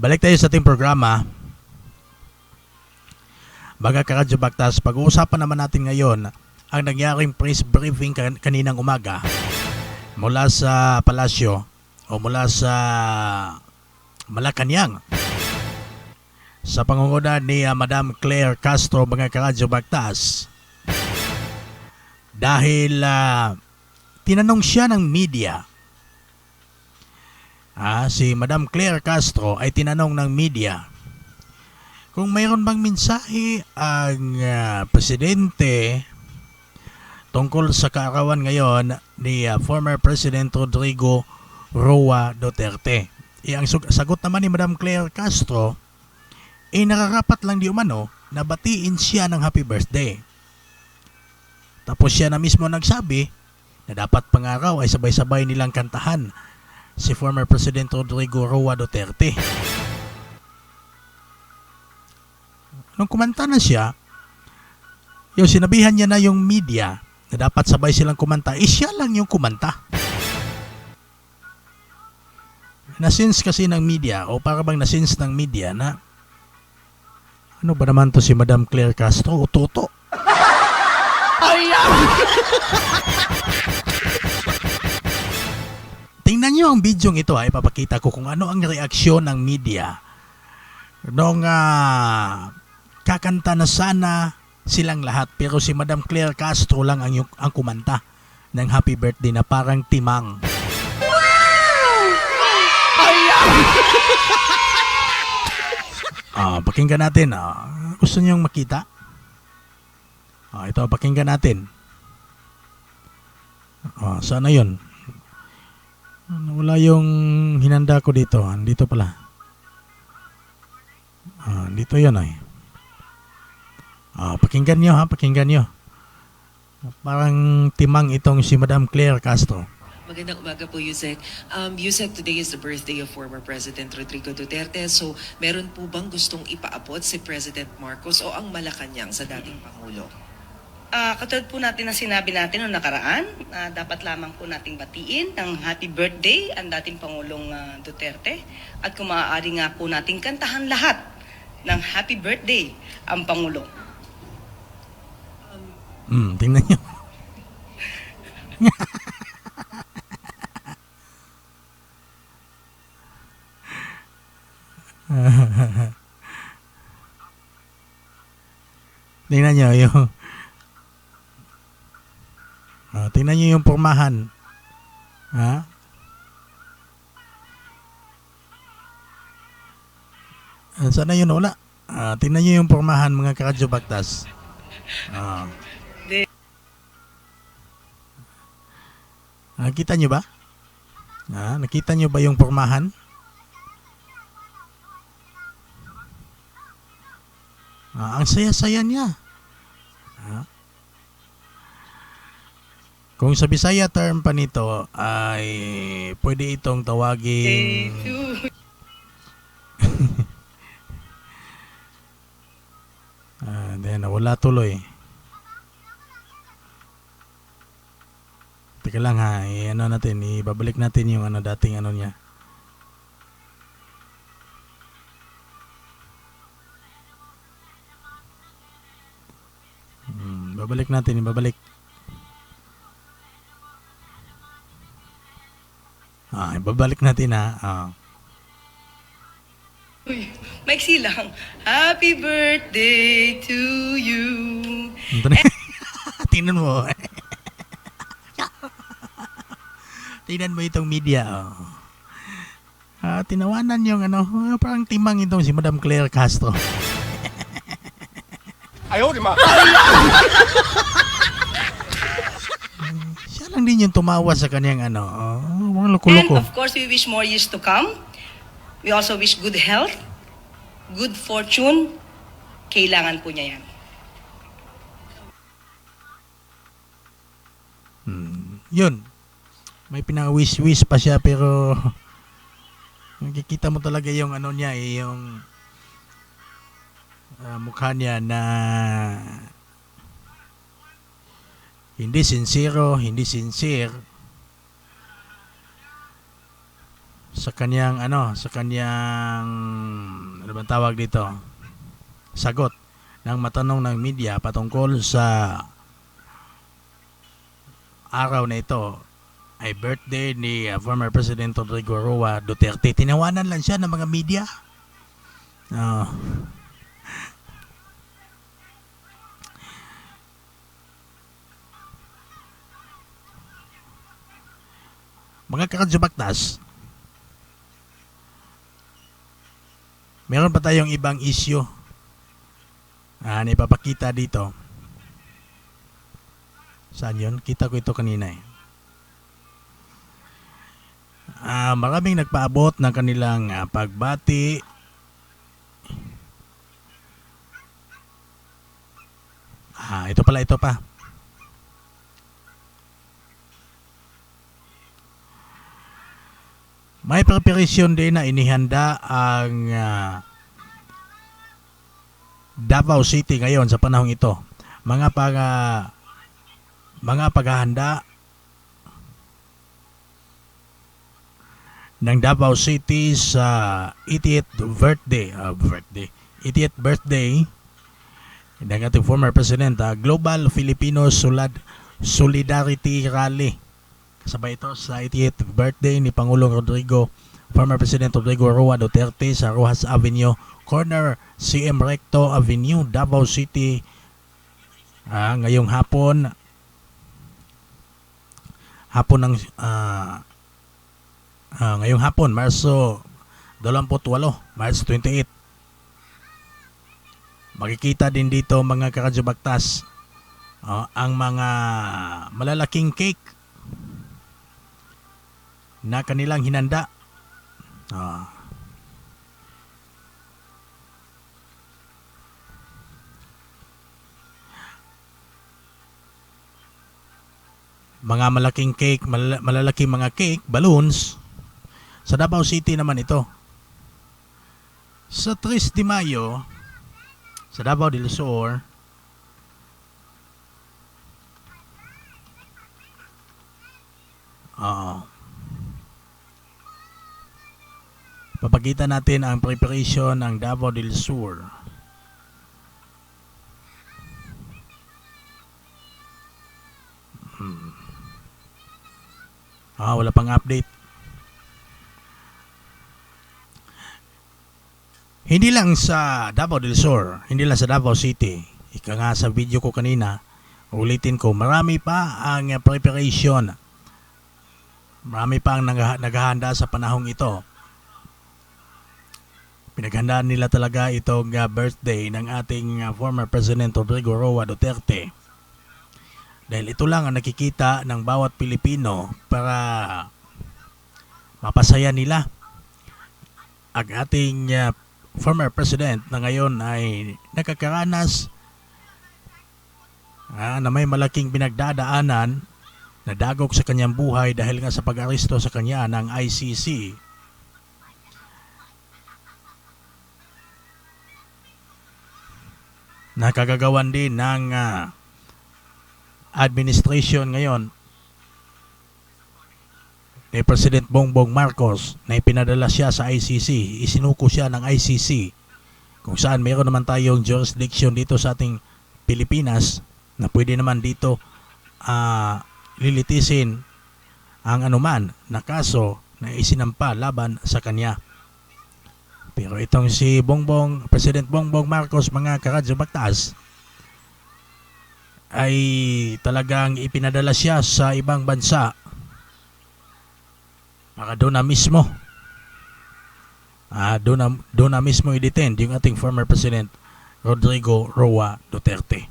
Balik tayo sa ating programa. Mga karadyo baktas, pag-uusapan naman natin ngayon ang nangyaring press briefing kaninang umaga mula sa palasyo o mula sa Malacanang sa pangunguna ni Madam Claire Castro, mga karadyo baktas. Dahil tinanong siya ng media. Si Madam Claire Castro ay tinanong ng media kung mayroon bang mensahe ang presidente tungkol sa kaarawan ngayon ni former President Rodrigo Roa Duterte. Ang sagot naman ni Madam Claire Castro ay nakarapat lang di umano na batiin siya ng happy birthday. Tapos siya na mismo nagsabi na dapat pangaraw ay sabay-sabay nilang kantahan si former President Rodrigo Roa Duterte. Nung kumanta na siya, yung sinabihan niya na yung media na dapat sabay silang kumanta, siya lang yung kumanta. Nasense kasi ng media, o para bang nasense ng media na ano ba naman to si Madam Claire Castro, ututo. Tingnan nyo ang bidyong ito, ipapakita ko kung ano ang reaksyon ng media nung kakanta na sana silang lahat, pero si Madam Claire Castro lang ang kumanta ng happy birthday na parang timang. Pakinggan natin. Gusto niyong makita? Ito, pakinggan natin. Sana yun. Wala yung hinanda ko dito. Dito pala. Dito yun ay. Pakinggan nyo pakinggan nyo. Parang timang itong si Madam Claire Castro. Magandang umaga po, Yusek. Yusek, today is the birthday of former President Rodrigo Duterte. So, meron po bang gustong ipaabot si President Marcos o ang Malacanang sa dating Pangulo? Katulad po natin na sinabi natin noong nakaraan, dapat lamang po nating batiin ng happy birthday ang dating Pangulong Duterte. At kung maaari nga po nating kantahan lahat ng happy birthday ang Pangulo. Tingnan nyo. Tingnan nyo yung tingnan nyo yung pormahan. Sana yun wala. Tingnan nyo yung pormahan, mga karadyo baktas. Nakita nyo ba? Nakita nyo ba yung pormahan? Ang saya-saya niya. Kung sa Bisaya term pa nito ay pwede itong tawagin then wala tuloy. Teka lang ibabalik natin yung dating niya. Ibabalik natin. Ibabalik natin Maiksi lang. Happy birthday to you. Tingnan mo. Tingnan mo itong media. Tinawanan yung parang timang itong si Madam Claire Castro. Ayaw, di ma. Siya lang din yung tumawa sa kanyang mga And loko-loko. of course, we wish more years to come. We also wish good health, good fortune. Kailangan po niya yan. Yun. May pinang-wish-wish pa siya, pero nakikita mo talaga yung niya, yung mukha niya na hindi sincere. sa kanyang ano bang tawag dito? Sagot ng matanong ng media patungkol sa araw na ito ay birthday ni former President Rodrigo Roa Duterte. Tinawanan lang siya ng mga media. Ah. Mga kakadjubaktas, meron pa tayong ibang issue na ipapakita dito. Saan yun? Kita ko ito kanina eh. Maraming nagpaabot ng kanilang pagbati ito pa. May preparation din na inihanda ang Davao City ngayon sa panahong ito. Mga paghahanda ng Davao City sa 80th birthday ng ating former president, Global Filipino Solidarity Rally. Kasabay ito sa 80th birthday ni Pangulong former President Rodrigo Roa Duterte sa Rojas Avenue, corner CM Recto Avenue, Davao City. Ngayong hapon ngayong hapon, Marso 28. Makikita din dito mga kakadjubaktas ang mga malalaking cake na kanilang hinanda. Mga malaking cake, malalaking mga cake, balloons. Sa Davao City naman ito. Sa 3 de Mayo, sa Davao del Sur, papakita natin ang preparation ng Davao del Sur. Wala pang update. Hindi lang sa Davao del Sur, hindi lang sa Davao City. Ika nga sa video ko kanina, ulitin ko, marami pa ang preparation. Marami pa ang naghahanda sa panahong ito. Pinaghandaan nila talaga itong birthday ng ating former President Rodrigo Roa Duterte. Dahil ito lang ang nakikita ng bawat Pilipino para mapasaya nila ang ating former president na ngayon ay nakakaranas na may malaking pinagdadaanan na dagok sa kanyang buhay dahil nga sa pag-aresto sa kanya ng ICC. Nakagagawan din ng administration ngayon ni President Bongbong Marcos na ipinadala siya sa ICC, isinuko siya ng ICC kung saan mayroon naman tayong jurisdiction dito sa ating Pilipinas na pwede naman dito lilitisin ang anuman na kaso na isinampa laban sa kanya. Pero itong si President Bongbong Marcos, mga kakadjubaktas, ay talagang ipinadala siya sa ibang bansa para doon na mismo i-detain yung ating former President Rodrigo Roa Duterte.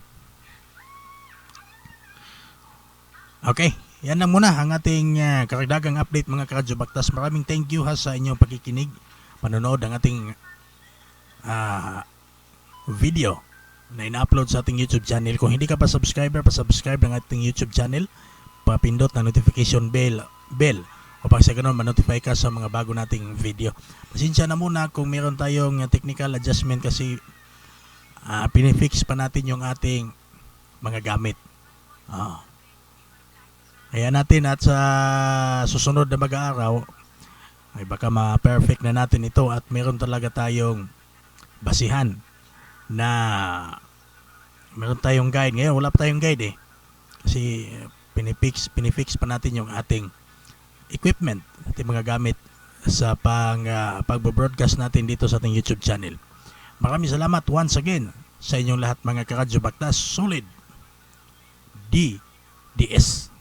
Okay, yan lang muna ang ating karagdagang update mga kakadjubaktas. Maraming thank you sa inyong pakikinig, panonood ng ating video na ina-upload sa ating YouTube channel. Kung hindi ka pa subscriber, pa-subscribe ng ating YouTube channel, papindot na notification bell upang sa ganun ma-notify ka sa mga bago nating video. Pasensya na muna kung meron tayong technical adjustment kasi pinifix pa natin yung ating mga gamit. Kaya natin at sa susunod na mag-aaraw Ay baka ma-perfect na natin ito at meron talaga tayong basihan na meron tayong guide. Ngayon wala pa tayong guide kasi pinifix pa natin yung ating equipment, ating mga gamit sa pagbo-broadcast natin dito sa ating YouTube channel. Maraming salamat once again sa inyong lahat mga karadyo baktas. Solid DDS.